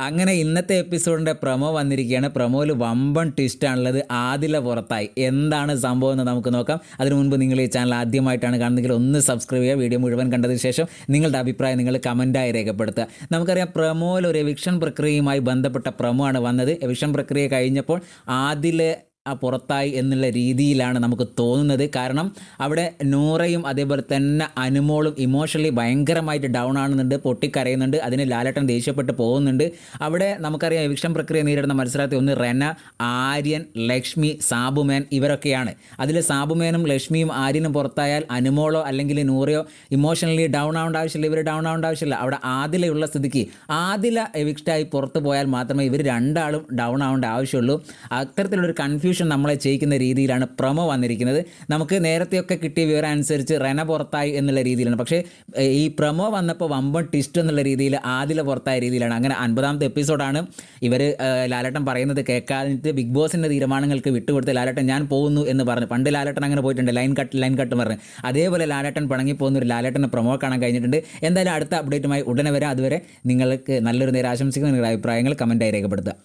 അങ്ങനെ ഇന്നത്തെ എപ്പിസോഡിൻ്റെ പ്രൊമോ വന്നിരിക്കുകയാണ്. പ്രൊമോയിൽ വമ്പൻ ട്വിസ്റ്റാണുള്ളത്. ആദില പുറത്തായി. എന്താണ് സംഭവം എന്ന് നമുക്ക് നോക്കാം. അതിനു മുൻപ് നിങ്ങൾ ഈ ചാനൽ ആദ്യമായിട്ടാണ് കാണുന്നതെങ്കിൽ ഒന്ന് സബ്സ്ക്രൈബ് ചെയ്യുക. വീഡിയോ മുഴുവൻ കണ്ടതിന് ശേഷം നിങ്ങളുടെ അഭിപ്രായം നിങ്ങൾ കമൻറ്റായി രേഖപ്പെടുത്തുക. നമുക്കറിയാം, പ്രൊമോയിൽ ഒരു എവിക്ഷൻ പ്രക്രിയയുമായി ബന്ധപ്പെട്ട പ്രൊമോ ആണ് വന്നത്. എവിക്ഷൻ പ്രക്രിയ കഴിഞ്ഞപ്പോൾ ആദില പുറത്തായി എന്നുള്ള രീതിയിലാണ് നമുക്ക് തോന്നുന്നത്. കാരണം അവിടെ നൂറയും അതേപോലെ തന്നെ അനുമോളും ഇമോഷണലി ഭയങ്കരമായിട്ട് ഡൗൺ ആകുന്നുണ്ട്, പൊട്ടിക്കരയുന്നുണ്ട്. അതിന് ലാലേട്ടൻ ദേഷ്യപ്പെട്ട് പോകുന്നുണ്ട്. അവിടെ നമുക്കറിയാം, എവിക്ഷൻ പ്രക്രിയ നേരിടുന്ന മത്സരാർത്ഥി ഒന്ന് റെന, ആര്യൻ, ലക്ഷ്മി, സാബുമേൻ ഇവരൊക്കെയാണ്. അതിൽ സാബുമേനും ലക്ഷ്മിയും ആര്യനും പുറത്തായാൽ അനുമോളോ അല്ലെങ്കിൽ നൂറയോ ഇമോഷണലി ഡൗൺ ആവേണ്ട ആവശ്യമില്ല, ഇവർ ഡൗൺ ആവേണ്ട ആവശ്യമില്ല. അവിടെ ആദിലയുള്ള സ്ഥിതിക്ക് ആദില എവിക്റ്റായി പുറത്ത് പോയാൽ മാത്രമേ ഇവർ രണ്ടാളും ഡൗൺ ആവേണ്ട ആവശ്യമുള്ളൂ. അത്തരത്തിലുള്ളൊരു കൺഫ്യൂഷൻ നമ്മളെ ചെയ്യിക്കുന്ന രീതിയിലാണ് പ്രൊമോ വന്നിരിക്കുന്നത്. നമുക്ക് നേരത്തെയൊക്കെ കിട്ടിയ വിവരം അനുസരിച്ച് റെന പുറത്തായി എന്നുള്ള രീതിയിലാണ്. പക്ഷേ ഈ പ്രൊമോ വന്നപ്പോൾ വമ്പൻ ട്വിസ്റ്റ് എന്നുള്ള രീതിയിൽ ആദില പുറത്തായ രീതിയിലാണ്. അങ്ങനെ 50ാമത്തെ എപ്പിസോഡാണ്. ഇവർ ലാലേട്ടൻ പറയുന്നത് കേൾക്കാതിട്ട് ബിഗ് ബോസിൻ്റെ തീരുമാനങ്ങൾക്ക് വിട്ടുകൊടുത്ത് ലാലേട്ടൻ ഞാൻ പോകുന്നു എന്ന് പറഞ്ഞു. പണ്ട് ലാലേട്ടൻ അങ്ങനെ പോയിട്ടുണ്ട്, ലൈൻ കട്ട് പറഞ്ഞ്. അതേപോലെ ലാലേട്ടൻ പണങ്ങി പോകുന്ന ഒരു ലാലേട്ടൻ്റെ പ്രൊമോ കാണാൻ കഴിഞ്ഞിട്ടുണ്ട്. എന്തായാലും അടുത്ത അപ്ഡേറ്റുമായി ഉടനെ വരാം. അതുവരെ നിങ്ങൾക്ക് നല്ലൊരു നേരം ആശംസിക്കുന്ന നിങ്ങളുടെ അഭിപ്രായങ്ങൾ കമൻറ്റായി രേഖപ്പെടുത്തുക.